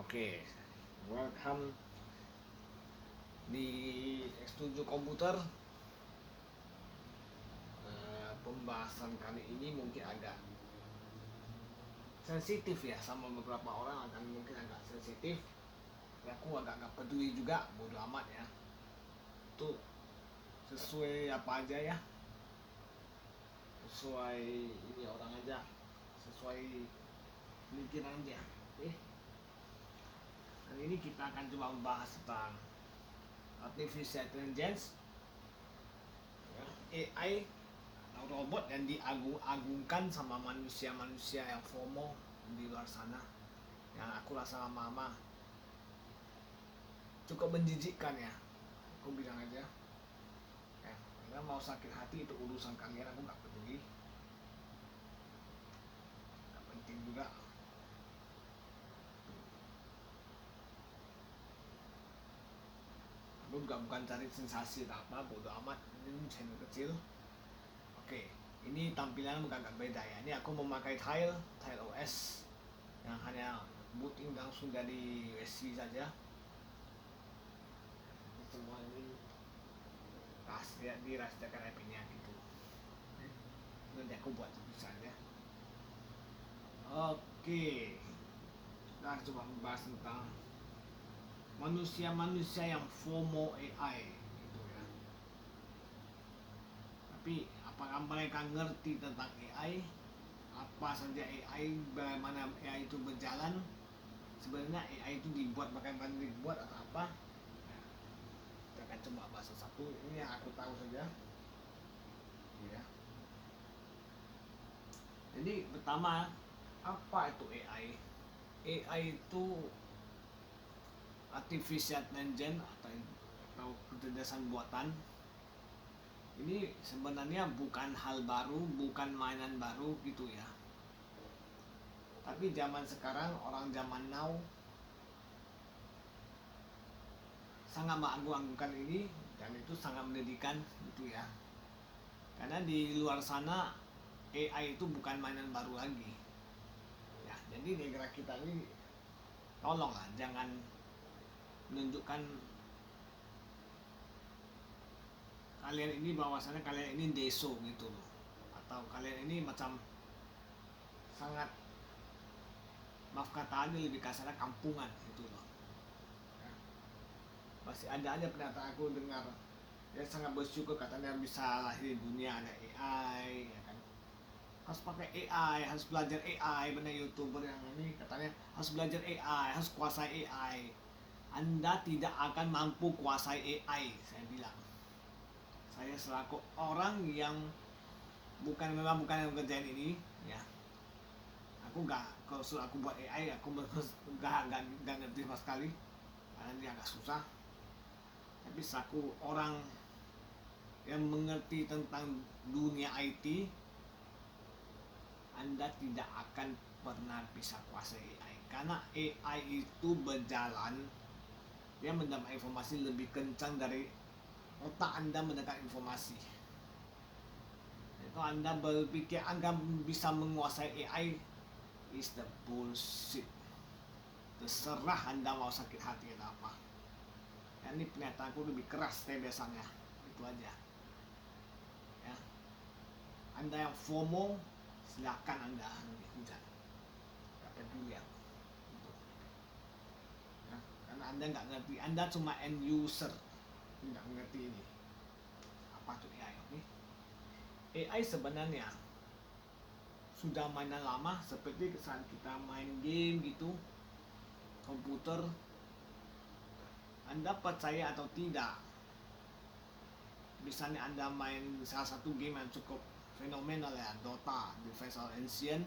Oke, welcome di X7 Komputer. Pembahasan kali ini mungkin agak sensitif ya, sama beberapa orang akan mungkin agak sensitif. Ya, aku agak peduli juga, bodo amat ya. Itu sesuai apa aja ya, sesuai ini orang aja, sesuai pemikiran aja. Oke. Kali ini kita akan coba membahas tentang artificial intelligence, ya, AI atau robot yang diagung-agungkan sama manusia-manusia yang FOMO di luar sana, yang aku rasa lama-lama cukup menjijikkan ya, aku bilang aja ya. Kalian mau sakit hati itu urusan kalian, aku gak peduli, gak penting juga. Aku juga bukan cari sensasi atau apa, bodo amat, ini channel kecil. Oke, ini tampilan agak beda ya. Ini aku memakai Tile OS yang hanya booting langsung dari USB saja. Semua ini dirahasiakan IP-nya gitu. Nanti aku buat tulisannya. Oke, kita coba membahas tentang manusia-manusia yang FOMO AI gitu ya. Tapi apakah mereka ngerti tentang AI? Apa saja AI, bagaimana AI itu berjalan? Sebenarnya AI itu dibuat bagaimana dibuat atau apa? Nah, kita akan coba bahas satu. Ini yang aku tahu saja. Ya. Jadi pertama, apa itu AI? AI itu artificial intelligence atau kecerdasan buatan. Ini sebenarnya bukan hal baru, bukan mainan baru gitu ya. Tapi zaman sekarang, orang zaman now sangat mengagung-agungkan ini, dan itu sangat mendidikan gitu ya. Karena di luar sana AI itu bukan mainan baru lagi. Ya, jadi negara kita ini tolonglah jangan menunjukkan kalian ini bahwasannya kalian ini deso gitu loh, atau kalian ini macam sangat, maaf kata aja, lebih kasarnya kampungan gitu loh ya. Masih ada aja pernyataan aku dengar, dia sangat bersyukur katanya bisa lahir di dunia ada AI ya kan, harus pakai AI, harus belajar AI. Bener youtuber yang ini katanya harus belajar AI, harus kuasai AI. Anda tidak akan mampu kuasai AI, saya bilang. Saya selaku orang yang memang bukan yang kerjaan ini ya, aku kalau suruh aku buat AI, aku nggak ngerti sama sekali karena dia agak susah. Tapi selaku orang yang mengerti tentang dunia IT, Anda tidak akan pernah bisa kuasai AI, karena AI itu berjalan, dia mendapat informasi lebih kencang dari otak Anda mendapat informasi. Kalau Anda berpikir Anda bisa menguasai AI, is the bullshit. Terserah Anda mau sakit hati atau apa. Ya, ini pernyataanku lebih keras dari biasanya. Itu aja. Ya. Anda yang FOMO, silakan Anda hujat. Gak peduli aku. Gitu. Ya. Karena Anda nggak ngerti. Anda cuma end user, nggak ngerti ini. Apa tuh AI? Okay? AI sebenarnya sudah mainan lama, seperti saat kita main game gitu, komputer. Anda percaya atau tidak, misalnya Anda main salah satu game yang cukup fenomenal ya, Dota, Defense of Ancient,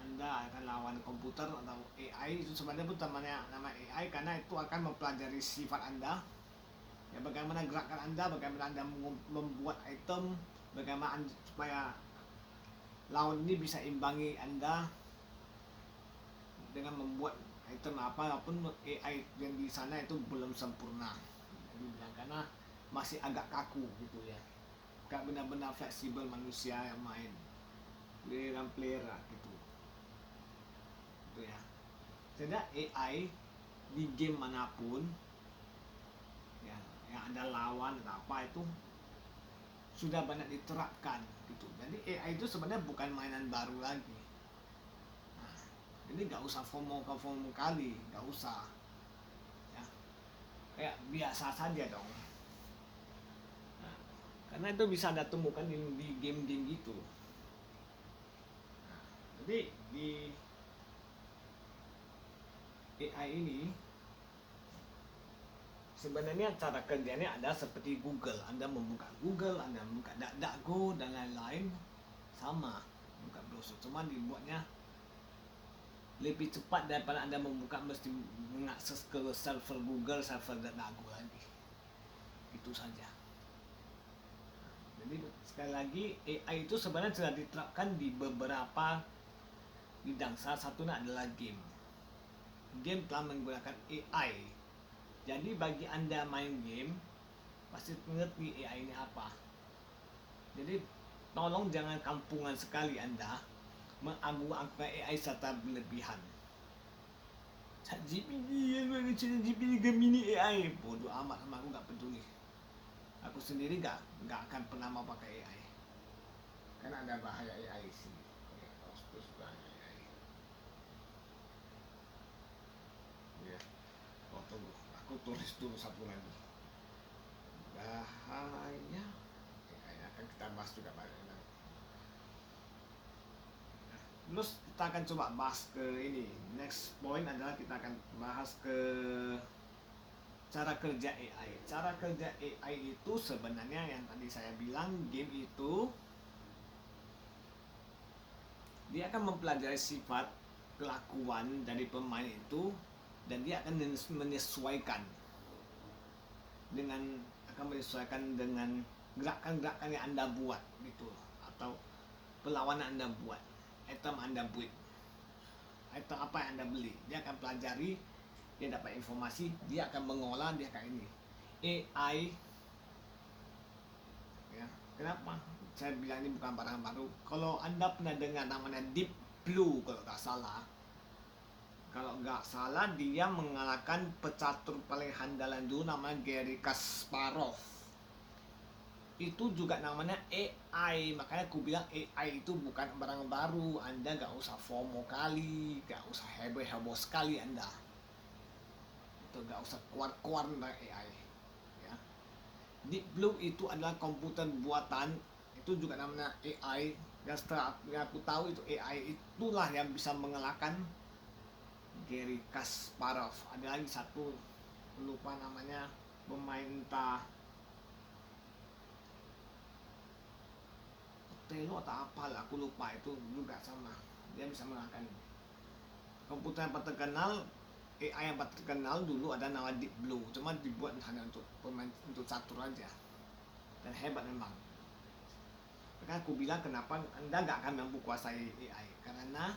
Anda akan lawan komputer atau AI. Itu sebenarnya pun nama AI karena itu akan mempelajari sifat Anda, ya, bagaimana gerakan Anda, bagaimana Anda membuat item, bagaimana supaya lawan ini bisa imbangi Anda dengan membuat item apapun. AI yang di sana itu belum sempurna, karena masih agak kaku gitu ya, gak benar-benar fleksibel manusia yang main player gitu ya. Tidak AI di game manapun ya, yang ada lawan atau apa itu sudah banyak diterapkan gitu. Jadi AI itu sebenarnya bukan mainan baru lagi. Nah, jadi nggak usah FOMO kali, nggak usah ya, kayak biasa saja dong. Nah, karena itu bisa Anda temukan di game-game gitu. Nah, jadi di AI ini sebenarnya cara kerjanya ada seperti Google. Anda membuka Google, Anda membuka DuckDuckGo dan lain-lain sama buka browser. Cuma dibuatnya lebih cepat daripada Anda membuka mesti mengakses ke server Google, server DuckDuckGo lagi. Itu saja. Jadi sekali lagi AI itu sebenarnya sudah diterapkan di beberapa bidang. Salah satunya adalah game. Game telah menggunakan AI. Jadi bagi Anda main game pasti mengerti AI ini apa. Jadi tolong jangan kampungan sekali Anda mengaku-akukan AI serta berlebihan. ChatGPT Gemini AI, bodoh amat sama aku, nggak peduli. Aku sendiri nggak akan pernah mau pakai AI. Karena ada bahaya AI sih. Terus bahaya AI. Ya, tunggu. Aku tulis dulu satu lagi. Bahaya AI akan kita bahas juga banyak. Terus kita akan coba bahas ke ini. Next point adalah kita akan bahas ke cara kerja AI. Cara kerja AI itu sebenarnya yang tadi saya bilang, game itu dia akan mempelajari sifat kelakuan dari pemain itu dan dia akan menyesuaikan dengan gerakan-gerakan yang Anda buat gitu, atau perlawanan Anda buat, item Anda buat, item apa yang Anda beli. Dia akan pelajari, dia dapat informasi, dia akan mengolah, dia akan ini. AI ya, kenapa saya bilang ini bukan barang baru? Kalau Anda pernah dengar namanya Deep Blue kalau nggak salah dia mengalahkan pecatur paling handalan dulu namanya Garry Kasparov. Itu juga namanya AI, makanya aku bilang AI itu bukan barang baru. Anda nggak usah FOMO kali, nggak usah heboh-heboh sekali Anda. Itu nggak usah keluar-keluar tentang AI ya. Deep Blue itu adalah komputer buatan, itu juga namanya AI. Dan setelah aku tahu itu AI itulah yang bisa mengalahkan Garry Kasparov. Ada lagi satu, lupa namanya, pemain entah Otelo atau apa lah, aku lupa, itu juga sama. Dia bisa mengalahkan komputer yang terkenal. AI yang terkenal dulu ada nama Deep Blue, cuma dibuat hanya untuk pemain, untuk catur aja, dan hebat memang. Maka aku bilang kenapa Anda nggak akan mampu kuasai AI, karena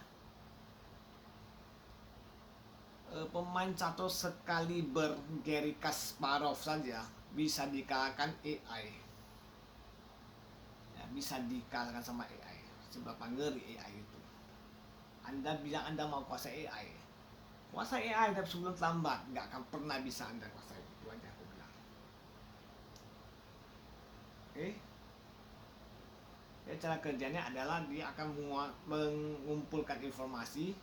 pemain catur sekaliber Garry Kasparov saja bisa dikalahkan AI ya, bisa dikalahkan sama AI. Seberapa ngeri AI itu. Anda bilang Anda mau kuasai AI, kuasai AI tapi sebelum terlambat, nggak akan pernah bisa Anda kuasai. Itu aja aku bilang. Oke. Ya, cara kerjanya adalah dia akan mengumpulkan informasi.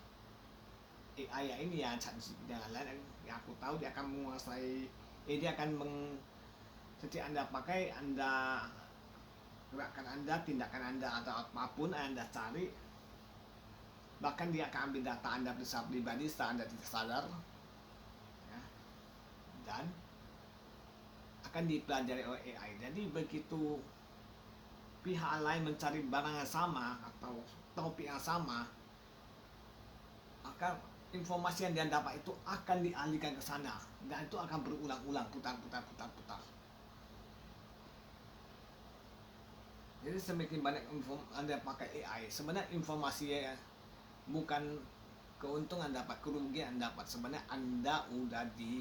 AI ini ya ChatGPT dan lain-lain yang aku tahu dia akan menguasai, dia akan setiap Anda pakai, Anda gerakan Anda, tindakan Anda atau apapun Anda cari, bahkan dia akan ambil data Anda pribadi setelah Anda tidak sadar ya, dan akan dipelajari oleh AI. Jadi begitu pihak lain mencari barang yang sama atau topik yang sama, maka informasi yang dia dapat itu akan dialihkan ke sana dan itu akan berulang-ulang, putar. Jadi semakin banyak Anda pakai AI, sebenarnya informasi ya, bukan keuntungan dapat, kerugian dapat. Sebenarnya Anda udah di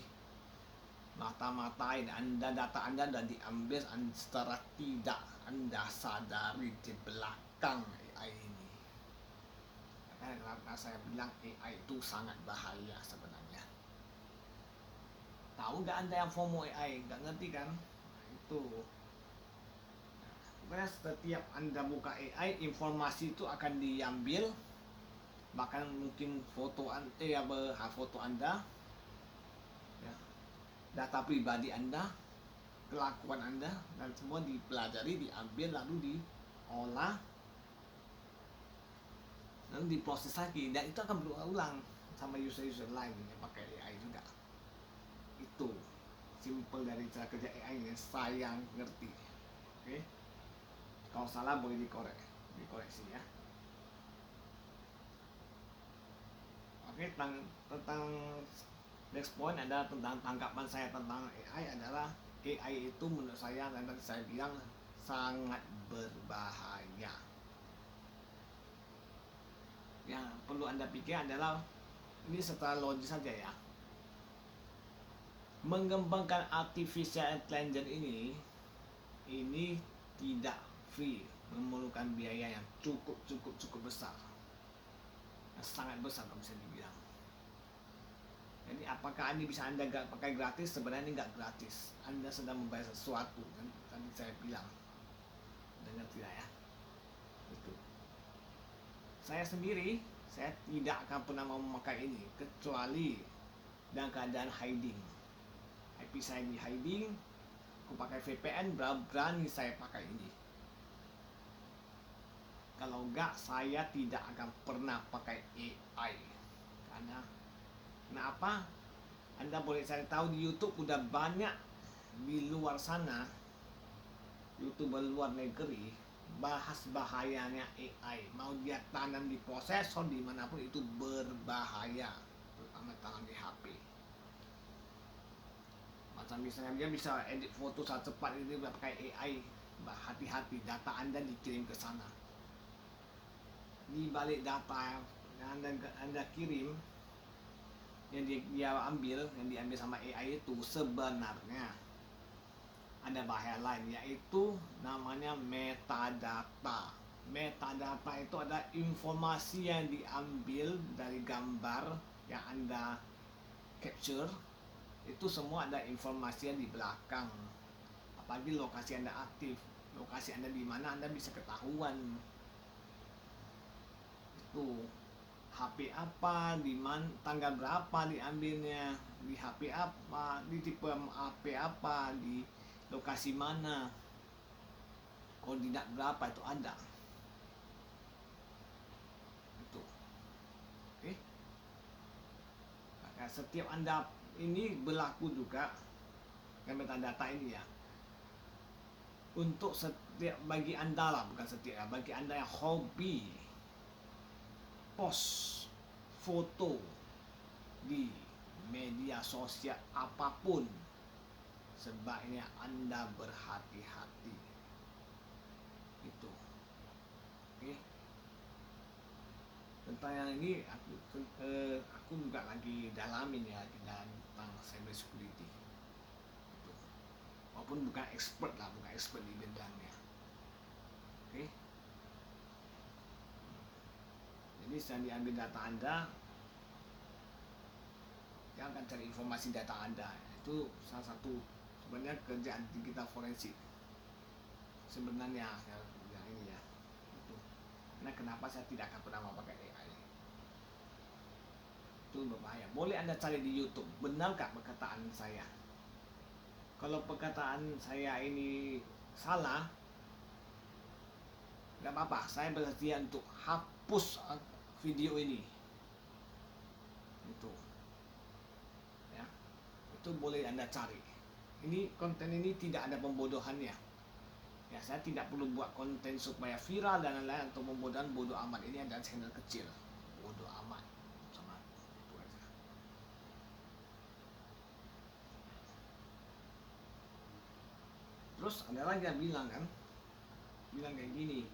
mata-matain, data Anda udah diambil secara tidak Anda sadari di belakang AI ini. Kenapa saya bilang AI itu sangat bahaya sebenarnya. Tahu nggak Anda yang FOMO AI? Nggak ngerti kan? Itu. Karena setiap Anda buka AI, informasi itu akan diambil, bahkan mungkin foto Anda, ya, data pribadi Anda, kelakuan Anda, dan semua dipelajari, diambil, lalu diolah, lalu diproses lagi, dan itu akan berulang sama user-user lain yang pakai AI juga. Itu simple dari cara kerja AI yang saya ngerti. Oke, kalau salah boleh dikoreksi ya. Oke, tentang next point adalah tentang tanggapan saya tentang AI adalah AI itu menurut saya, dan tadi saya bilang, sangat berbahaya. Yang perlu Anda pikir adalah, ini secara logis saja ya, mengembangkan artificial intelligence ini tidak free, memerlukan biaya yang cukup besar, yang sangat besar kalau bisa dibilang. Jadi apakah ini bisa Anda pakai gratis? Sebenarnya ini nggak gratis. Anda sedang membayar sesuatu, kan tadi saya bilang. Dengar tidak ya? Itu. Saya sendiri, saya tidak akan pernah mau memakai ini kecuali dalam keadaan hiding. IP saya di hiding, aku pakai VPN, berani saya pakai ini. Kalau enggak, saya tidak akan pernah pakai AI. Karena kenapa? Anda boleh cari tahu di YouTube, udah banyak di luar sana, YouTuber luar negeri, bahas bahayanya AI. Mau dia tanam di prosesor dimanapun itu berbahaya, terutama tanam di HP. Macam misalnya dia bisa edit foto saat cepat itu pakai AI. Hati-hati, data Anda dikirim ke sana. Di balik data yang Anda kirim, yang dia ambil, yang diambil sama AI itu sebenarnya ada bahaya lain, yaitu namanya metadata. Metadata itu ada informasi yang diambil dari gambar yang Anda capture. Itu semua ada informasi yang di belakang. Apalagi lokasi Anda aktif, lokasi Anda di mana, Anda bisa ketahuan. Itu HP apa, di mana, tanggal berapa diambilnya, di HP apa, di tipe HP apa, di lokasi mana, koordinat berapa, itu ada. Itu. Oke. Maka setiap Anda ini berlaku juga dengan metadata ini ya. Untuk setiap, bagi Anda lah, bukan setiap, bagi Anda yang hobi post foto di media sosial apapun, sebaiknya Anda berhati-hati. Itu. Oke. Tentang yang ini aku juga lagi dalamin ya, tentang cyber security. Itu. Walaupun bukan expert di bidangnya. Oke. Jadi setelah diambil data Anda, dia akan cari informasi data Anda. Itu salah satu sebenarnya kerjaan digital forensik sebenarnya yang ini ya. Itu. Nah, kenapa saya tidak akan pernah memakai AI? Itu berbahaya. Boleh Anda cari di YouTube, benarkah perkataan saya? Kalau perkataan saya ini salah, nggak apa-apa, saya bersedia untuk hapus video ini. Itu. Ya. Itu boleh Anda cari. Ini konten ini tidak ada pembodohannya. Ya, saya tidak perlu buat konten supaya viral dan lain-lain atau pembodohan. Bodoh amat, ini adalah channel kecil. Bodoh amat. Sama itu aja. Terus ada lagi yang bilang kayak gini,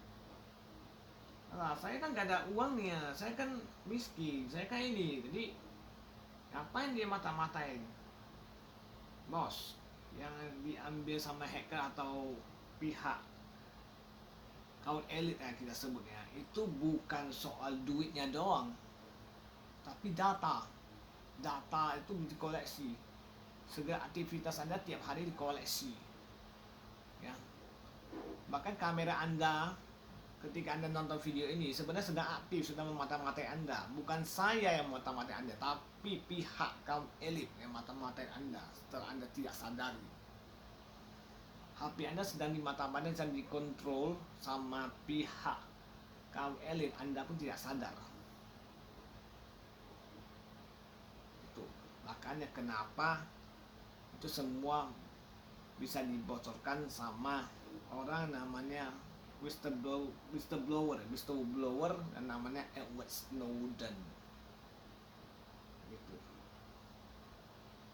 nah, saya kan gak ada uangnya, saya kan miskin, saya kan ini, jadi ngapain dia mata-matain? Bos, yang diambil sama hacker atau pihak kaum elit yang kita sebutnya itu bukan soal duitnya doang, tapi data itu dikoleksi. Segala aktivitas Anda tiap hari dikoleksi, ya. Bahkan kamera Anda ketika Anda nonton video ini sebenarnya sedang aktif, sedang memata-matai Anda. Bukan saya yang memata-matai Anda, tapi pihak kaum elit yang mata-matai Anda setelah Anda tidak sadari. HP Anda sedang dimata-matai dan dikontrol sama pihak kaum elit, Anda pun tidak sadar. Itu makanya kenapa itu semua bisa dibocorkan sama orang namanya whistleblower dan namanya Edward Snowden. Gitu.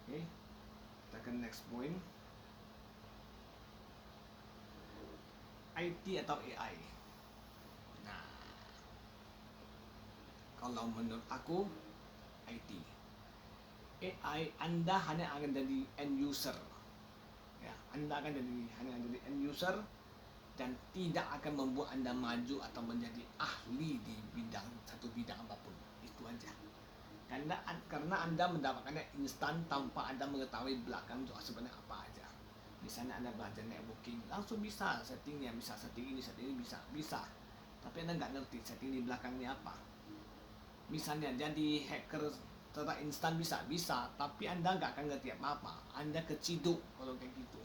Oke, kita ke next point. IT atau AI. Nah, kalau menurut aku IT. AI Anda hanya akan jadi end user. Ya, Anda akan hanya jadi end user dan tidak akan membuat Anda maju atau menjadi ahli di satu bidang apapun. Itu aja. Karena Anda mendapatkannya instan tanpa Anda mengetahui belakang itu sebenarnya apa aja. Misalnya Anda belajar networking, langsung bisa settingnya, bisa setting ini bisa. Tapi Anda nggak ngerti setting di belakangnya apa. Misalnya jadi hacker secara instan bisa, tapi Anda nggak akan ngerti apa-apa. Anda keciduk kalau kayak gitu.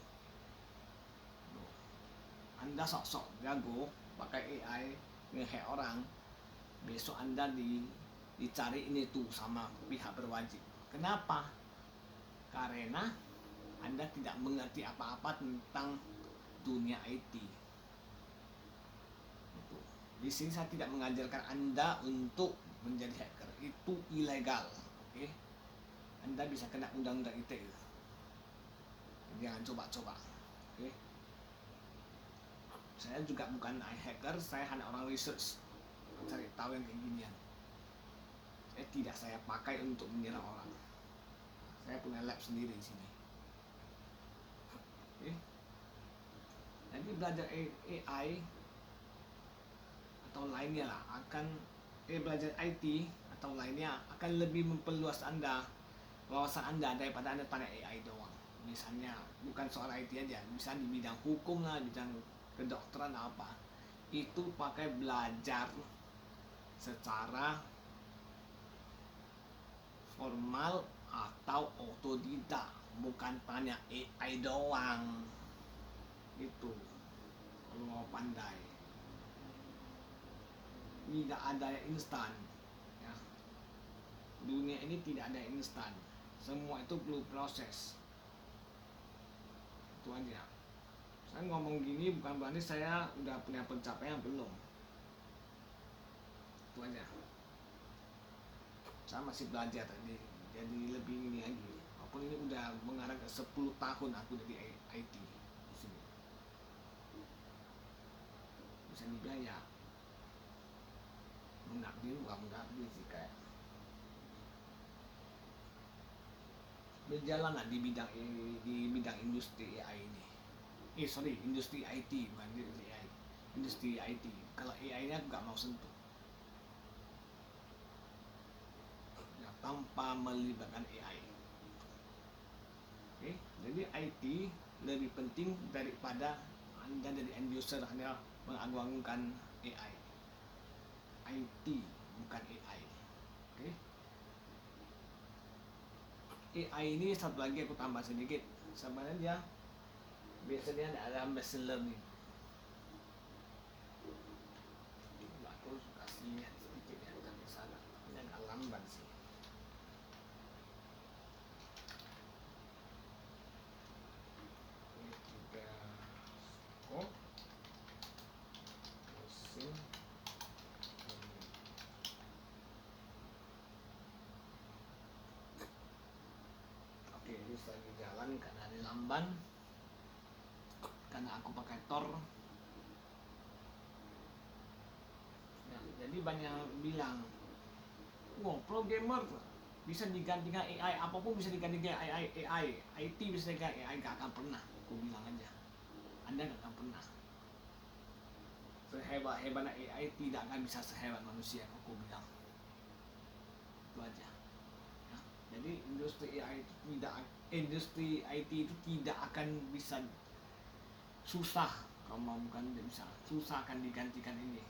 Anda sok-sok jago pakai AI nge-hack orang, besok Anda dicari ini tuh sama pihak berwajib. Kenapa? Karena Anda tidak mengerti apa-apa tentang dunia IT. Di sini saya tidak mengajarkan Anda untuk menjadi hacker, itu ilegal. Oke? Anda bisa kena undang-undang ITE. Jangan coba-coba. Oke? Saya juga bukan hacker, saya hanya orang research, cari tahu yang kayak ginian. Tidak saya pakai untuk menyerang orang. Saya punya lab sendiri di sini. Oke? Jadi belajar AI atau lainnya lah belajar IT atau lainnya akan lebih memperluas wawasan Anda daripada Anda tanya AI doang. Misalnya bukan soal IT aja, misalnya di bidang hukum lah, bidang kedokteran apa, itu pakai belajar secara formal atau otodidak, bukan tanya AI doang. Itu kalau mau pandai. Tidak ada yang instan, ya. Dunia ini tidak ada yang instan, semua itu perlu proses. Itu aja. Saya ngomong gini bukan berarti saya udah punya pencapaian, belum. Itu aja. Saya masih belajar tadi, jadi lebih ini lagi. Walaupun ini udah mengarah ke 10 tahun aku jadi IT di sini. Bisa dibilang ya mengabdi sih, kayak berjalan lah di bidang industri AI ini. Industri IT, bukan industri AI. Industri IT. Kalau AI-nya aku nggak mau sentuh. Ya, tanpa melibatkan AI. Oke, jadi IT lebih penting daripada Anda jadi end user hanya mengagung-agungkan AI. IT bukan AI. Oke. AI ini satu lagi aku tambah sedikit. Sebenarnya biasanya ada machine learning. Aku kasih sedikit ya dari sana, tapi agak lambat sih. Ini juga scope machine learning. Oke, ini lagi jalan karena ini lamban, karena aku pakai Tor. Ya, jadi banyak bilang, wow, programmer bisa digantikan AI, apapun bisa digantikan AI, IT bisa digantikan AI. Gak akan pernah, aku bilang aja, Anda gak akan pernah. sehebat-hebatnya AI tidak akan bisa sehebat manusia, aku bilang. Itu aja. Ya. Jadi industri IT itu tidak akan bisa susah, kalau bukan bisa susah akan digantikan ini,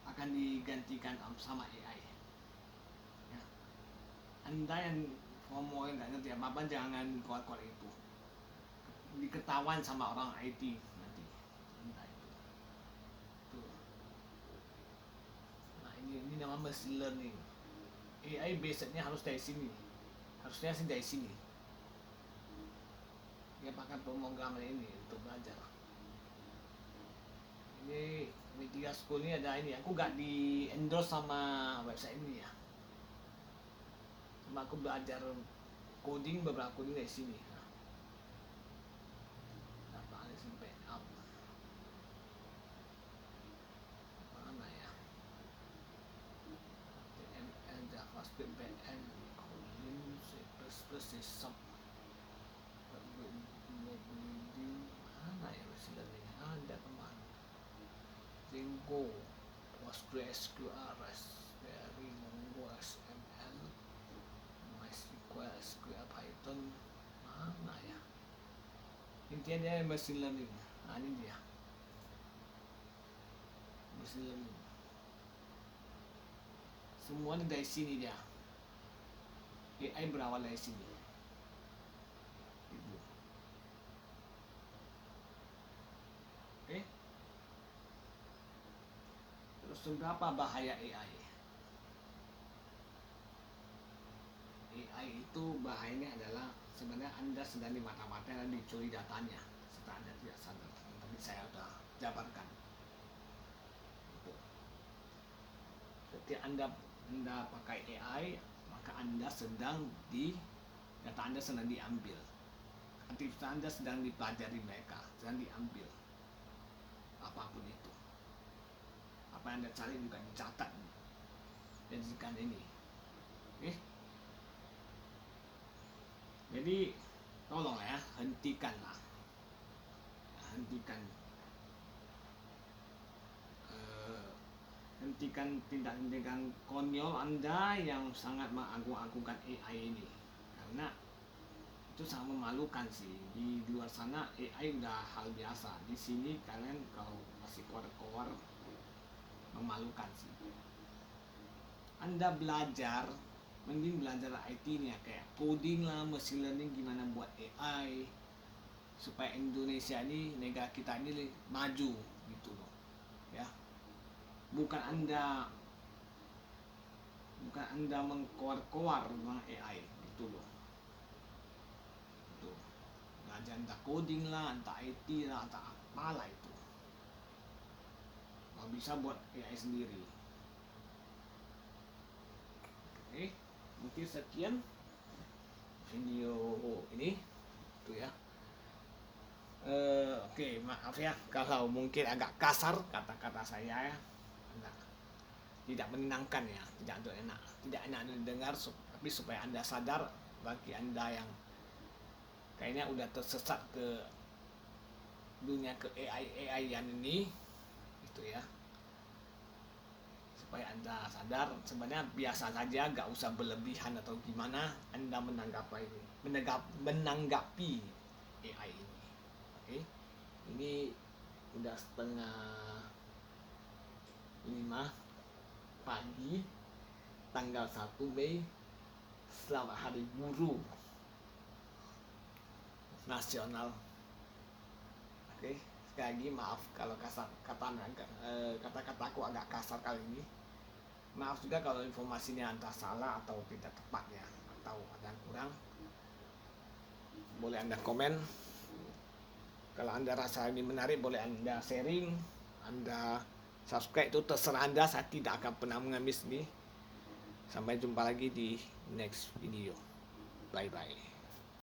akan digantikan sama AI. Ya. Anda yang ngomong nggak ngerti apa-apa jangan kuat-kuat itu, diketahuan sama orang IT nanti. Anda itu. Tuh. Nah ini namanya machine learning. AI basicnya harus dari sini, harusnya sih dari sini. Dia pakai pemrograman ini untuk belajar. Ini media school ini ada ini, aku gak di endorse sama website ini ya, cuma aku belajar coding, beberapa coding dari sini. Apa sampai up mana ya, HTML, JavaScript, backend, coding, C++, C sub, mana ya masih learning ada teman, Django, PostgreSQL, Raspberry, Mongo, XML, MySQL, SQL, Python, mana ya, intinya dia machine learning. Nah ini dia machine learning, semuanya dari sini dia. AI berawal dari sini. Ibu. Oke. Terus seberapa bahaya AI? AI itu bahayanya adalah sebenarnya Anda sedang dimata-matai dan dicuri datanya setelah Anda tidak sadar. Tapi saya sudah jabarkan. Ketika Anda pakai AI, maka Anda sedang data Anda sedang diambil. Aktivitas Anda sedang dipelajari mereka, sedang diambil. Apapun itu. Apa yang Anda cari juga dicatat. Dan jadikan ini. Oke? Jadi tolong ya, hentikanlah. Hentikan tindakan konyol Anda yang sangat mengagung-agungkan AI ini, karena itu sangat memalukan sih. Di luar sana AI udah hal biasa, di sini kalian kalau masih keluar memalukan sih. Anda belajar, mending belajar IT nih ya, kayak coding lah, machine learning, gimana buat AI supaya Indonesia ini, negara kita ini maju gitu loh ya. Bukan anda mengkoar-koar tentang AI gitu loh. Gitu. Belajar entah coding lah, entah IT lah, entah apalah itu. Nggak bisa buat AI sendiri. Oke, mungkin sekian video ini tuh ya. Oke, maaf ya kalau mungkin agak kasar kata-kata saya ya. Nah, tidak menyenangkan ya, tidak enak didengar, tapi supaya Anda sadar, bagi Anda yang kayaknya udah tersesat ke dunia ke AI yang ini gitu ya, supaya Anda sadar sebenarnya biasa saja, gak usah berlebihan atau gimana Anda menanggapi AI ini. Oke, ini udah 4:30 pagi tanggal 1 Mei. Selamat Hari Guru Nasional. Oke, sekali lagi maaf kalau kata-kataku agak kasar kali ini. Maaf juga kalau informasinya entah salah atau tidak tepat ya, atau ada yang kurang. Boleh Anda komen. Kalau Anda rasa ini menarik, boleh Anda sharing, Anda subscribe, itu terserah Anda. Saya tidak akan pernah mengemis ini. Sampai jumpa lagi di next video. Bye bye.